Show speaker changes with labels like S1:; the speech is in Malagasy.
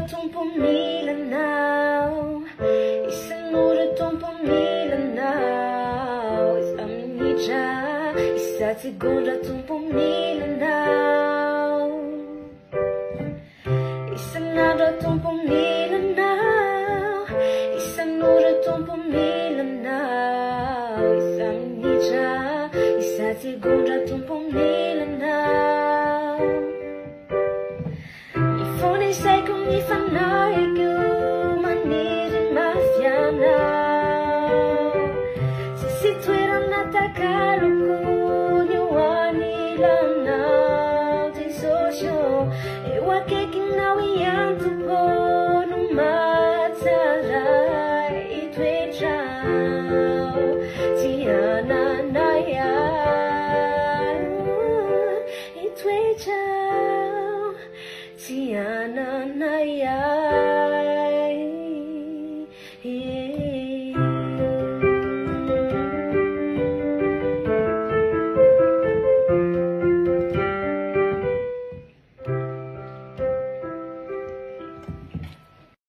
S1: tong pumilanaw, isanura tong pumilanaw, isamin niya, isa't segunda tong pumilanaw, isanada tong pumilanaw, isanura tong pumilanaw, isamin niya, isa't segunda tong pumilanaw. Say kung ifanay ko manirin mafyana sa sitwirang natakalo ko niwa nila na di sosyo ewa keking nawiyan tupo nung matsalay itwe chow tiana na yan itwe chow tiana na yan.